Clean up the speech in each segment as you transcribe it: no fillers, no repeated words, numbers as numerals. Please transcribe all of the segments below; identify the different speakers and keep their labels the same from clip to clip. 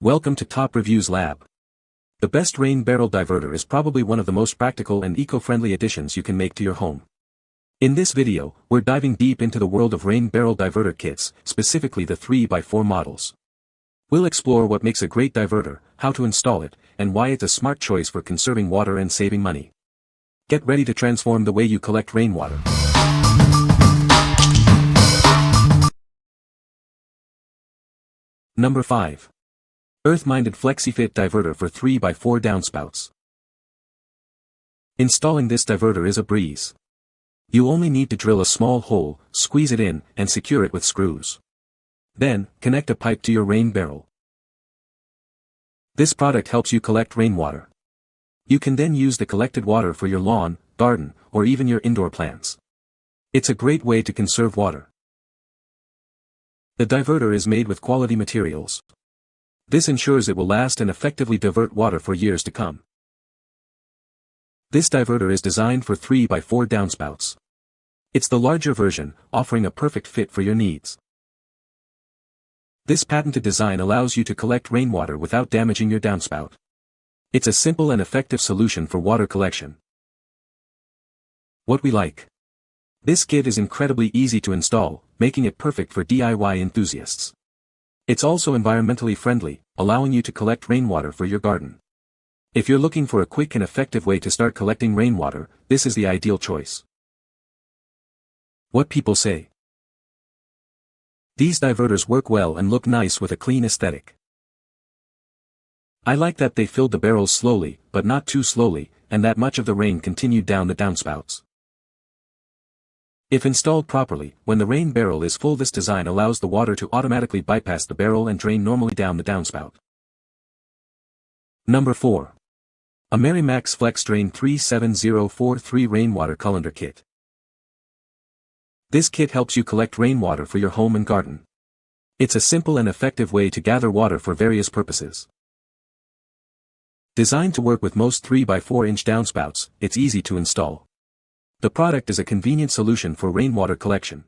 Speaker 1: Welcome to Top Reviews Lab. The best rain barrel diverter is probably one of the most practical and eco-friendly additions you can make to your home. In this video, we're diving deep into the world of rain barrel diverter kits, specifically the 3x4 models. We'll explore what makes a great diverter, how to install it, and why it's a smart choice for conserving water and saving money. Get ready to transform the way you collect rainwater. Number 5. EarthMinded FlexiFit Diverter for 3x4 Downspouts. Installing this diverter is a breeze. You only need to drill a small hole, squeeze it in, and secure it with screws. Then, connect a pipe to your rain barrel. This product helps you collect rainwater. You can then use the collected water for your lawn, garden, or even your indoor plants. It's a great way to conserve water. The diverter is made with quality materials. This ensures it will last and effectively divert water for years to come. This diverter is designed for 3x4 downspouts. It's the larger version, offering a perfect fit for your needs. This patented design allows you to collect rainwater without damaging your downspout. It's a simple and effective solution for water collection. What we like. This kit is incredibly easy to install, making it perfect for DIY enthusiasts. It's also environmentally friendly, allowing you to collect rainwater for your garden. If you're looking for a quick and effective way to start collecting rainwater, this is the ideal choice. What people say. These diverters work well and look nice with a clean aesthetic. I like that they filled the barrels slowly, but not too slowly, and that much of the rain continued down the downspouts. If installed properly, when the rain barrel is full, this design allows the water to automatically bypass the barrel and drain normally down the downspout. Number 4. Amerimax Flex Drain 37043 Rainwater Colander Kit. This kit helps you collect rainwater for your home and garden. It's a simple and effective way to gather water for various purposes. Designed to work with most 3x4-inch downspouts, it's easy to install. The product is a convenient solution for rainwater collection.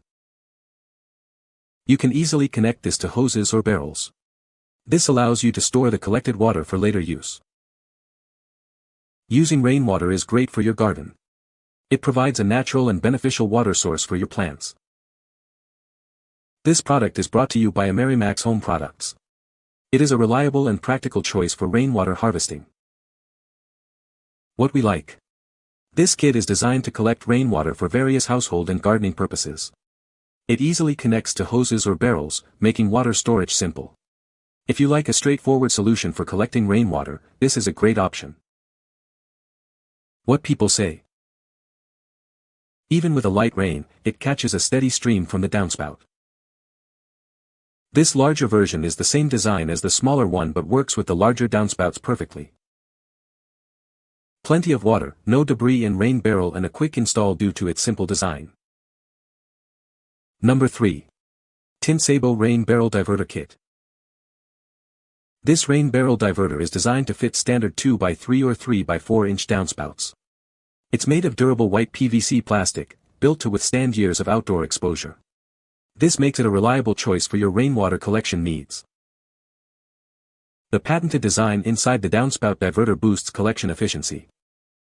Speaker 1: You can easily connect this to hoses or barrels. This allows you to store the collected water for later use. Using rainwater is great for your garden. It provides a natural and beneficial water source for your plants. This product is brought to you by Amerimax Home Products. It is a reliable and practical choice for rainwater harvesting. What we like. This kit is designed to collect rainwater for various household and gardening purposes. It easily connects to hoses or barrels, making water storage simple. If you like a straightforward solution for collecting rainwater, this is a great option. What people say. Even with a light rain, it catches a steady stream from the downspout. This larger version is the same design as the smaller one but works with the larger downspouts perfectly. Plenty of water, no debris in rain barrel, and a quick install due to its simple design. Number 3. Tintsabo Rain Barrel Diverter Kit. This rain barrel diverter is designed to fit standard 2x3 or 3x4-inch downspouts. It's made of durable white PVC plastic, built to withstand years of outdoor exposure. This makes it a reliable choice for your rainwater collection needs. The patented design inside the downspout diverter boosts collection efficiency.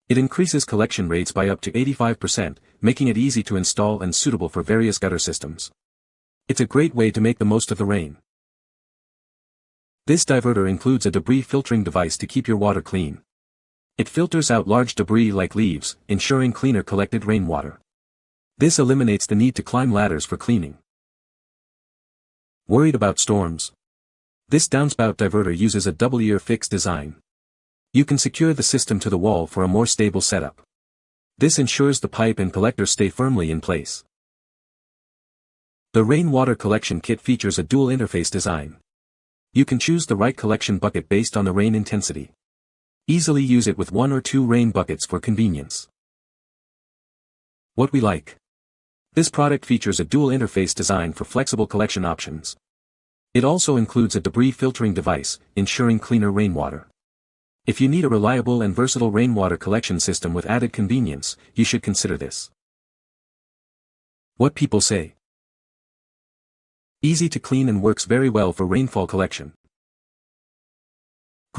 Speaker 1: It increases collection rates by up to 85%, making it easy to install and suitable for various gutter systems. It's a great way to make the most of the rain. This diverter includes a debris filtering device to keep your water clean. It filters out large debris like leaves, ensuring cleaner collected rainwater. This eliminates the need to climb ladders for cleaning. Worried about storms? This downspout diverter uses a double-ear fixed design. You can secure the system to the wall for a more stable setup. This ensures the pipe and collector stay firmly in place. The rainwater collection kit features a dual interface design. You can choose the right collection bucket based on the rain intensity. Easily use it with 1 or 2 rain buckets for convenience. What we like. This product features a dual interface design for flexible collection options. It also includes a debris filtering device, ensuring cleaner rainwater. If you need a reliable and versatile rainwater collection system with added convenience, you should consider this. What people say. Easy to clean and works very well for rainfall collection.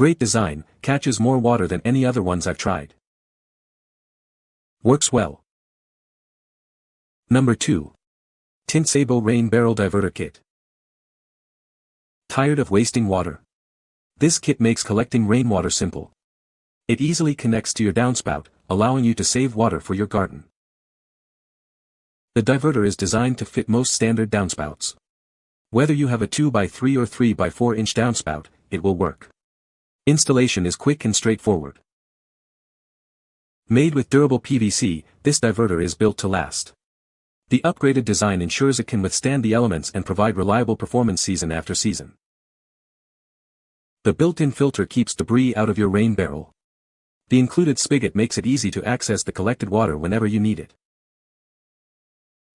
Speaker 1: Great design, catches more water than any other ones I've tried. Works well. Number 2. Tintsabo Rain Barrel Diverter Kit. Tired of wasting water? This kit makes collecting rainwater simple. It easily connects to your downspout, allowing you to save water for your garden. The diverter is designed to fit most standard downspouts. Whether you have a 2x3 or 3x4 inch downspout, it will work. Installation is quick and straightforward. Made with durable PVC, this diverter is built to last. The upgraded design ensures it can withstand the elements and provide reliable performance season after season. The built-in filter keeps debris out of your rain barrel. The included spigot makes it easy to access the collected water whenever you need it.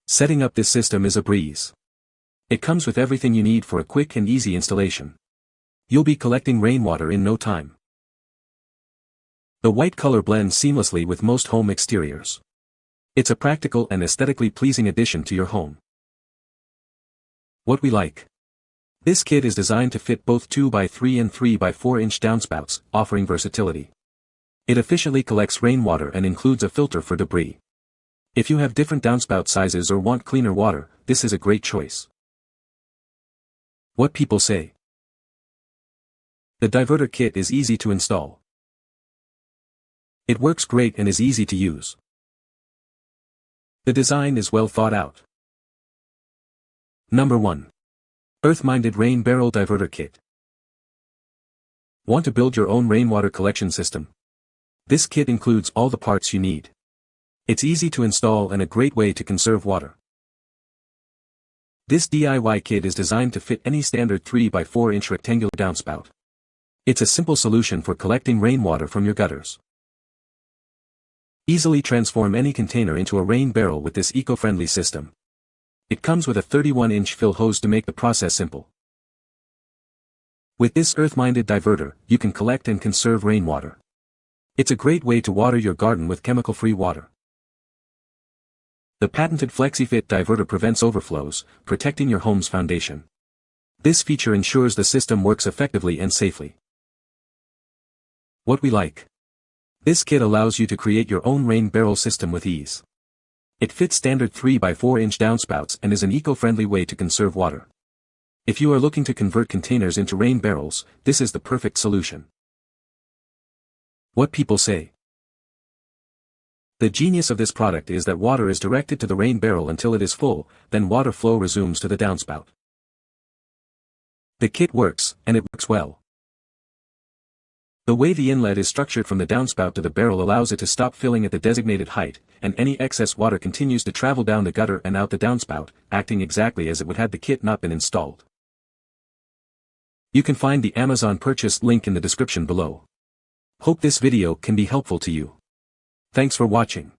Speaker 1: Setting up this system is a breeze. It comes with everything you need for a quick and easy installation. You'll be collecting rainwater in no time. The white color blends seamlessly with most home exteriors. It's a practical and aesthetically pleasing addition to your home. What we like. This kit is designed to fit both 2x3 and 3x4 inch downspouts, offering versatility. It efficiently collects rainwater and includes a filter for debris. If you have different downspout sizes or want cleaner water, this is a great choice. What people say. The diverter kit is easy to install. It works great and is easy to use. The design is well thought out. Number 1. EarthMinded Rain Barrel Diverter Kit. Want to build your own rainwater collection system? This kit includes all the parts you need. It's easy to install and a great way to conserve water. This DIY kit is designed to fit any standard 3x4 inch rectangular downspout. It's a simple solution for collecting rainwater from your gutters. Easily transform any container into a rain barrel with this eco-friendly system. It comes with a 31-inch fill hose to make the process simple. With this EarthMinded diverter, you can collect and conserve rainwater. It's a great way to water your garden with chemical-free water. The patented FlexiFit diverter prevents overflows, protecting your home's foundation. This feature ensures the system works effectively and safely. What we like. This kit allows you to create your own rain barrel system with ease. It fits standard 3x4 inch downspouts and is an eco-friendly way to conserve water. If you are looking to convert containers into rain barrels, this is the perfect solution. What people say. The genius of this product is that water is directed to the rain barrel until it is full, then water flow resumes to the downspout. The kit works, and it works well. The way the inlet is structured from the downspout to the barrel allows it to stop filling at the designated height, and any excess water continues to travel down the gutter and out the downspout, acting exactly as it would had the kit not been installed. You can find the Amazon purchase link in the description below. Hope this video can be helpful to you. Thanks for watching.